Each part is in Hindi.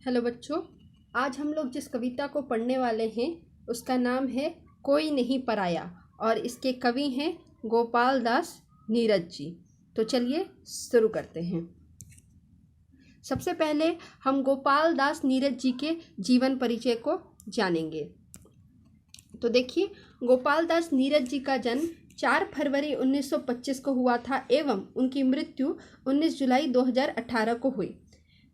हेलो बच्चों, आज हम लोग जिस कविता को पढ़ने वाले हैं उसका नाम है कोई नहीं पराया और इसके कवि हैं गोपाल दास नीरज जी। तो चलिए शुरू करते हैं। सबसे पहले हम गोपाल दास नीरज जी के जीवन परिचय को जानेंगे। तो देखिए, गोपाल दास नीरज जी का जन्म 4 फरवरी 1925 को हुआ था एवं उनकी मृत्यु 19 जुलाई 2018 को हुई।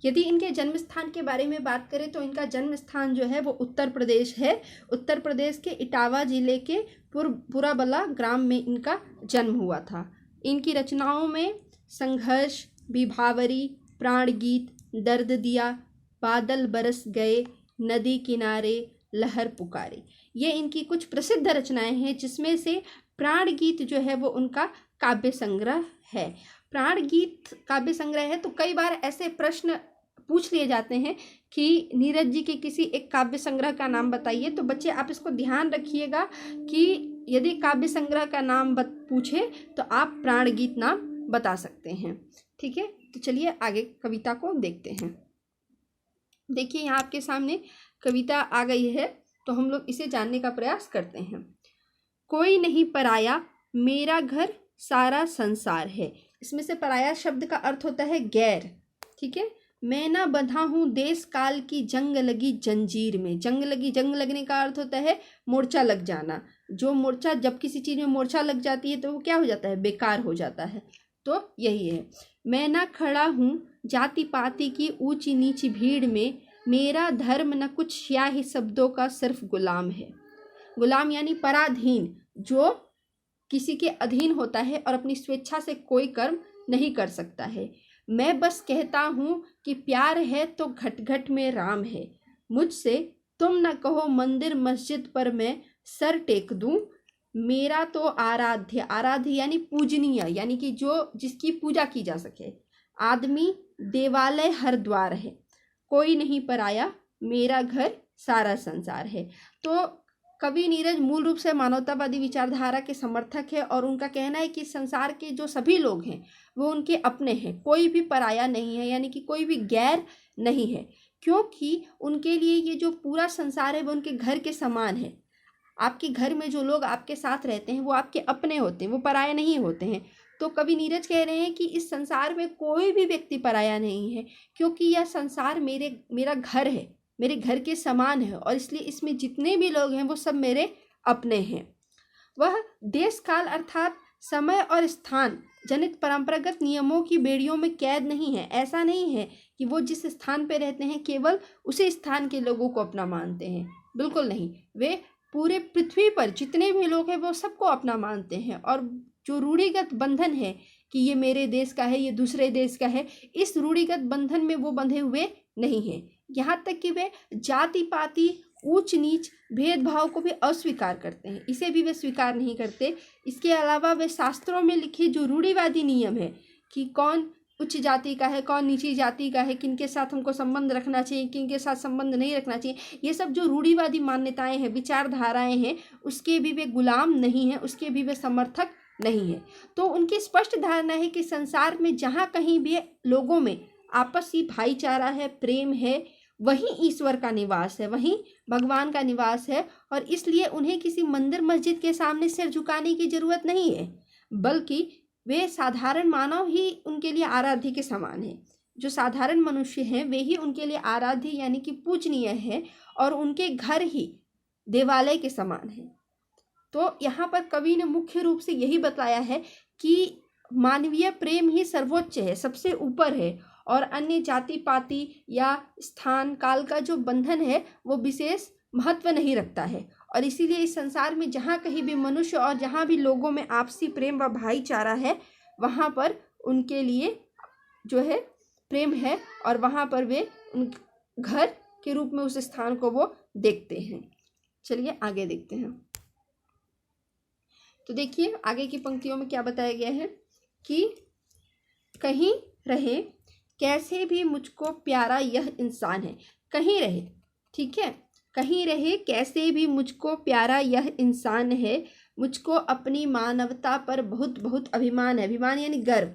यदि इनके जन्म स्थान के बारे में बात करें तो इनका जन्म स्थान जो है वो उत्तर प्रदेश है। उत्तर प्रदेश के इटावा जिले के पुराबला ग्राम में इनका जन्म हुआ था। इनकी रचनाओं में संघर्ष, विभावरी, प्राण गीत, दर्द दिया, बादल बरस गए, नदी किनारे, लहर पुकारे, ये इनकी कुछ प्रसिद्ध रचनाएं हैं, जिसमें से प्राण गीत जो है वो उनका काव्य संग्रह है। प्राण गीत काव्य संग्रह है। तो कई बार ऐसे प्रश्न पूछ लिए जाते हैं कि नीरज जी के किसी एक काव्य संग्रह का नाम बताइए। तो बच्चे आप इसको ध्यान रखिएगा कि यदि काव्य संग्रह का नाम पूछे तो आप प्राण गीत नाम बता सकते हैं। ठीक है, तो चलिए आगे कविता को देखते हैं। देखिए, यहाँ आपके सामने कविता आ गई है, तो हम लोग इसे जानने का प्रयास करते हैं। कोई नहीं पराया, मेरा घर सारा संसार है। इसमें से पराया शब्द का अर्थ होता है गैर। ठीक है, मैं ना बंधा हूँ देश काल की जंग लगी जंजीर में। जंग लगने का अर्थ होता है मोर्चा लग जाना। जो मोर्चा, जब किसी चीज़ में मोर्चा लग जाती है तो वो क्या हो जाता है, बेकार हो जाता है। तो यही है, मैं ना खड़ा हूँ जाति पाति की ऊंची नीची भीड़ में, मेरा धर्म न कुछ स्याही शब्दों का सिर्फ गुलाम है। गुलाम यानी पराधीन, जो किसी के अधीन होता है और अपनी स्वेच्छा से कोई कर्म नहीं कर सकता है। मैं बस कहता हूँ कि प्यार है तो घट घट में राम है। मुझसे तुम न कहो मंदिर मस्जिद पर मैं सर टेक दूँ, मेरा तो आराध्य, आराध्य यानी पूजनीय, यानी कि जो जिसकी पूजा की जा सके, आदमी देवालय हर द्वार है। कोई नहीं पराया, मेरा घर सारा संसार है। तो कवि नीरज मूल रूप से मानवतावादी विचारधारा के समर्थक है और उनका कहना है कि संसार के जो सभी लोग हैं वो उनके अपने हैं, कोई भी पराया नहीं है, यानी कि कोई भी गैर नहीं है, क्योंकि उनके लिए ये जो पूरा संसार है वो उनके घर के समान है। आपके घर में जो लोग आपके साथ रहते हैं वो आपके अपने होते हैं, वो पराया नहीं होते हैं। तो कवि नीरज कह रहे हैं कि इस संसार में कोई भी व्यक्ति पराया नहीं है, क्योंकि यह संसार मेरा घर है, मेरे घर के समान है, और इसलिए इसमें जितने भी लोग हैं वो सब मेरे अपने हैं। वह देश काल अर्थात समय और स्थान जनित परंपरागत नियमों की बेड़ियों में कैद नहीं है। ऐसा नहीं है कि वो जिस स्थान पे रहते हैं केवल उसी स्थान के लोगों को अपना मानते हैं, बिल्कुल नहीं। वे पूरे पृथ्वी पर जितने भी लोग हैं वो सबको अपना मानते हैं, और जो रूढ़िगत बंधन है कि ये मेरे देश का है, ये दूसरे देश का है, इस रूढ़िगत बंधन में वो बंधे हुए नहीं हैं। यहाँ तक कि वे जाति पाति, ऊंच नीच, भेदभाव को भी अस्वीकार करते हैं, इसे भी वे स्वीकार नहीं करते। इसके अलावा वे शास्त्रों में लिखे जो रूढ़िवादी नियम है कि कौन उच्च जाति का है, कौन नीची जाति का है, किनके साथ हमको संबंध रखना चाहिए, किनके साथ संबंध नहीं रखना चाहिए, ये सब जो रूढ़िवादी मान्यताएं हैं, विचारधाराएं हैं, उसके भी वे गुलाम नहीं हैं, उसके भी वे समर्थक नहीं है। तो उनकी स्पष्ट धारणा है कि संसार में जहाँ कहीं भी लोगों में आपसी भाईचारा है, प्रेम है, वहीं ईश्वर का निवास है, वहीं भगवान का निवास है, और इसलिए उन्हें किसी मंदिर मस्जिद के सामने सिर झुकाने की जरूरत नहीं है, बल्कि वे साधारण मानव ही उनके लिए आराध्य के समान है। जो साधारण मनुष्य हैं वे ही उनके लिए आराध्य यानी कि पूजनीय है, और उनके घर ही देवालय के समान है। तो यहाँ पर कवि ने मुख्य रूप से यही बताया है कि मानवीय प्रेम ही सर्वोच्च है, सबसे ऊपर है, और अन्य जाति पाति या स्थान काल का जो बंधन है वो विशेष महत्व नहीं रखता है। और इसीलिए इस संसार में जहाँ कहीं भी मनुष्य और जहाँ भी लोगों में आपसी प्रेम व भाईचारा है, वहाँ पर उनके लिए जो है प्रेम है, और वहाँ पर वे उन घर के रूप में उस स्थान को वो देखते हैं। चलिए आगे देखते हैं। तो देखिए आगे की पंक्तियों में क्या बताया गया है कि कहीं रहे कैसे भी मुझको प्यारा यह इंसान है। कहीं रहे, ठीक है, कहीं रहे कैसे भी मुझको प्यारा यह इंसान है, मुझको अपनी मानवता पर बहुत बहुत अभिमान है। अभिमान यानी गर्व,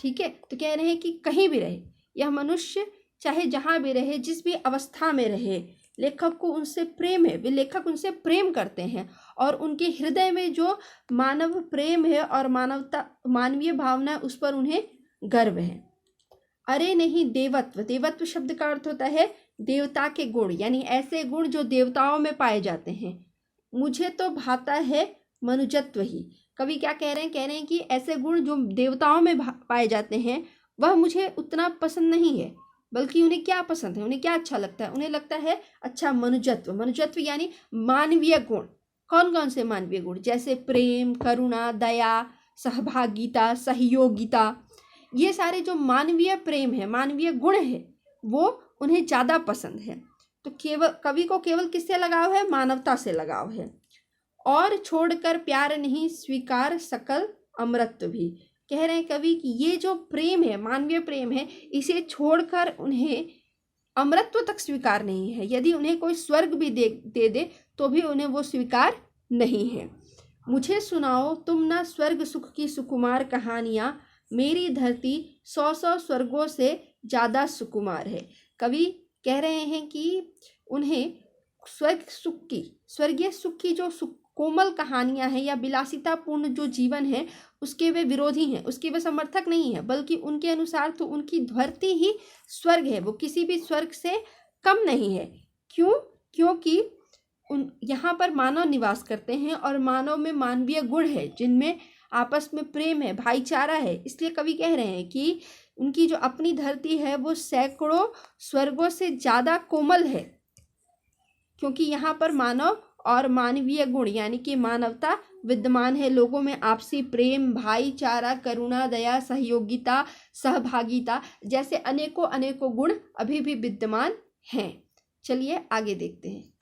ठीक है। तो कह रहे हैं कि कहीं भी रहे यह मनुष्य, चाहे जहाँ भी रहे, जिस भी अवस्था में रहे, लेखक को उनसे प्रेम है, वे लेखक उनसे प्रेम करते हैं और उनके हृदय में जो मानव प्रेम है और मानवीय भावना है उस पर उन्हें गर्व है। अरे नहीं देवत्व, देवत्व शब्द का अर्थ होता है देवता के गुण, यानी ऐसे गुण जो देवताओं में पाए जाते हैं। मुझे तो भाता है मनुजत्व ही। कवि क्या कह रहे हैं कि ऐसे गुण जो देवताओं में पाए जाते हैं वह मुझे उतना पसंद नहीं है, बल्कि उन्हें क्या पसंद है, उन्हें क्या अच्छा लगता है, उन्हें लगता है अच्छा मनुजत्व। मनुजत्व यानी मानवीय गुण। कौन कौन से मानवीय गुण? जैसे प्रेम, करुणा, दया, सहभागिता, सहयोगिता, ये सारे जो मानवीय प्रेम है, मानवीय गुण है, वो उन्हें ज़्यादा पसंद है। तो कवि को केवल किससे लगाव है? मानवता से लगाव है। और छोड़कर प्यार नहीं स्वीकार सकल अमृत भी। कह रहे हैं कवि कि ये जो प्रेम है, मानवीय प्रेम है, इसे छोड़कर उन्हें अमृतत्व तक स्वीकार नहीं है। यदि उन्हें कोई स्वर्ग भी दे दे तो भी उन्हें वो स्वीकार नहीं है। मुझे सुनाओ तुम ना स्वर्ग सुख की सुकुमार कहानियाँ, मेरी धरती 100 स्वर्गों से ज़्यादा सुकुमार है। कवि कह रहे हैं कि उन्हें स्वर्गीय सुख की जो कोमल कहानियां हैं या विलासितापूर्ण जो जीवन है उसके वे विरोधी हैं, उसके वे समर्थक नहीं है, बल्कि उनके अनुसार तो उनकी धरती ही स्वर्ग है, वो किसी भी स्वर्ग से कम नहीं है। क्यों? क्योंकि यहाँ पर मानव निवास करते हैं और मानव में मानवीय गुण है, जिनमें आपस में प्रेम है, भाईचारा है। इसलिए कवि कह रहे हैं कि उनकी जो अपनी धरती है वो सैकड़ों स्वर्गों से ज़्यादा कोमल है, क्योंकि यहाँ पर मानव और मानवीय गुण यानी कि मानवता विद्यमान है। लोगों में आपसी प्रेम, भाईचारा, करुणा, दया, सहयोगिता, सहभागिता जैसे अनेकों अनेकों गुण अभी भी विद्यमान हैं। चलिए आगे देखते हैं।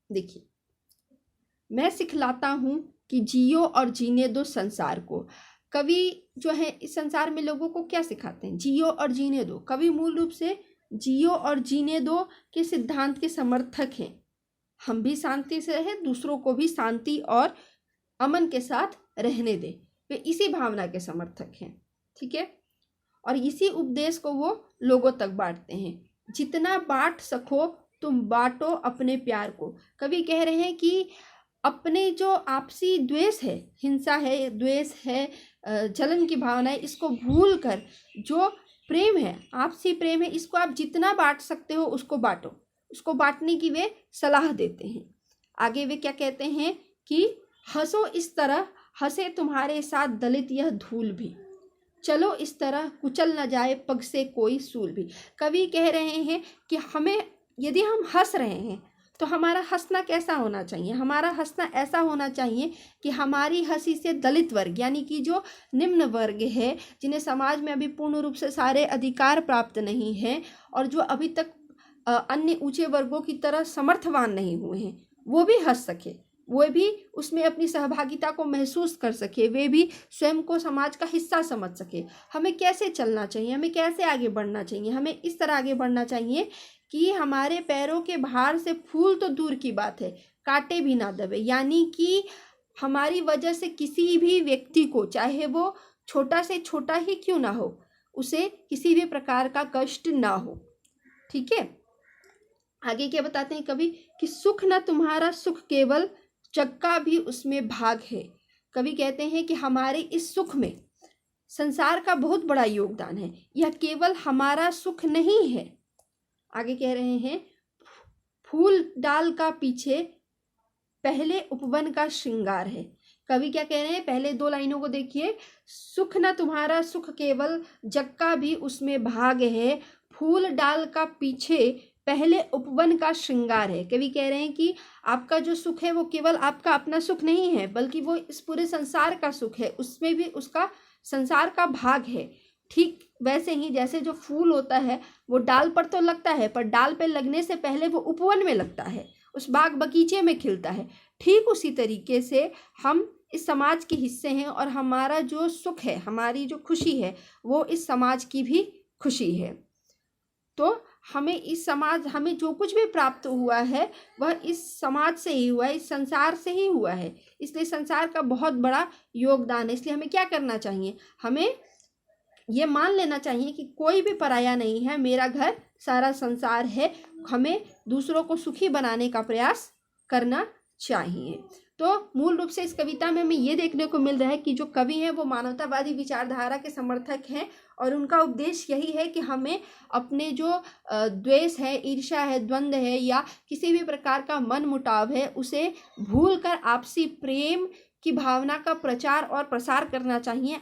देखिए, मैं सिखलाता हूँ कि जियो और जीने दो संसार को। कवि जो है इस संसार में लोगों को क्या सिखाते हैं? जियो और जीने दो। कवि मूल रूप से जियो और जीने दो के सिद्धांत के समर्थक हैं। हम भी शांति से रहें, दूसरों को भी शांति और अमन के साथ रहने दें, वे इसी भावना के समर्थक हैं। ठीक है, और इसी उपदेश को वो लोगों तक बांटते हैं। जितना बांट सको तुम बांटो अपने प्यार को। कवि कह रहे हैं कि अपने जो आपसी द्वेष है, हिंसा है, द्वेष है, जलन की भावना है, इसको भूल कर जो प्रेम है, आपसी प्रेम है, इसको आप जितना बांट सकते हो उसको बांटो। उसको बांटने की वे सलाह देते हैं। आगे वे क्या कहते हैं कि हंसो इस तरह हंसे तुम्हारे साथ दलित यह धूल भी, चलो इस तरह कुचल न जाए पग से कोई सूल भी। कवि कह रहे हैं कि हमें, यदि हम हंस रहे हैं तो हमारा हंसना कैसा होना चाहिए? हमारा हंसना ऐसा होना चाहिए कि हमारी हंसी से दलित वर्ग यानी कि जो निम्न वर्ग है, जिन्हें समाज में अभी पूर्ण रूप से सारे अधिकार प्राप्त नहीं हैं और जो अभी तक अन्य ऊंचे वर्गों की तरह समर्थवान नहीं हुए हैं, वो भी हंस सके, वो भी उसमें अपनी सहभागिता को महसूस कर सके, वे भी स्वयं को समाज का हिस्सा समझ सके। हमें कैसे चलना चाहिए, हमें कैसे आगे बढ़ना चाहिए? हमें इस तरह आगे बढ़ना चाहिए कि हमारे पैरों के भार से फूल तो दूर की बात है, कांटे भी ना दबे, यानी कि हमारी वजह से किसी भी व्यक्ति को, चाहे वो छोटा से छोटा ही क्यों ना हो, उसे किसी भी प्रकार का कष्ट ना हो। ठीक है, आगे क्या बताते हैं कवि कि सुख न तुम्हारा सुख केवल जग का भी उसमें भाग है। कवि कहते हैं कि हमारे इस सुख में संसार का बहुत बड़ा योगदान है, यह केवल हमारा सुख नहीं है। आगे कह रहे हैं फूल डाल का पीछे पहले उपवन का श्रृंगार है। कवि क्या कह रहे हैं? पहले दो लाइनों को देखिए, सुख न तुम्हारा सुख केवल जग का भी उसमें भाग है, फूल डाल का पीछे पहले उपवन का श्रृंगार है। कवि कह रहे हैं कि आपका जो सुख है वो केवल आपका अपना सुख नहीं है, बल्कि वो इस पूरे संसार का सुख है, उसमें भी उसका संसार का भाग है। ठीक वैसे ही जैसे जो फूल होता है वो डाल पर तो लगता है, पर डाल पे लगने से पहले वो उपवन में लगता है, उस बाग बगीचे में खिलता है। ठीक उसी तरीके से हम इस समाज के हिस्से हैं और हमारा जो सुख है, हमारी जो खुशी है, वो इस समाज की भी खुशी है। तो हमें इस समाज, हमें जो कुछ भी प्राप्त हुआ है वह इस समाज से ही हुआ है, इस संसार से ही हुआ है। इसलिए संसार का बहुत बड़ा योगदान है। इसलिए हमें क्या करना चाहिए, हमें ये मान लेना चाहिए कि कोई भी पराया नहीं है, मेरा घर सारा संसार है। हमें दूसरों को सुखी बनाने का प्रयास करना चाहिए। तो मूल रूप से इस कविता में हमें ये देखने को मिल रहा है कि जो कवि हैं वो मानवतावादी विचारधारा के समर्थक हैं और उनका उपदेश यही है कि हमें अपने जो द्वेष है, ईर्ष्या है, द्वंद्व है या किसी भी प्रकार का मन मुटाव है, उसे भूलकर आपसी प्रेम की भावना का प्रचार और प्रसार करना चाहिए।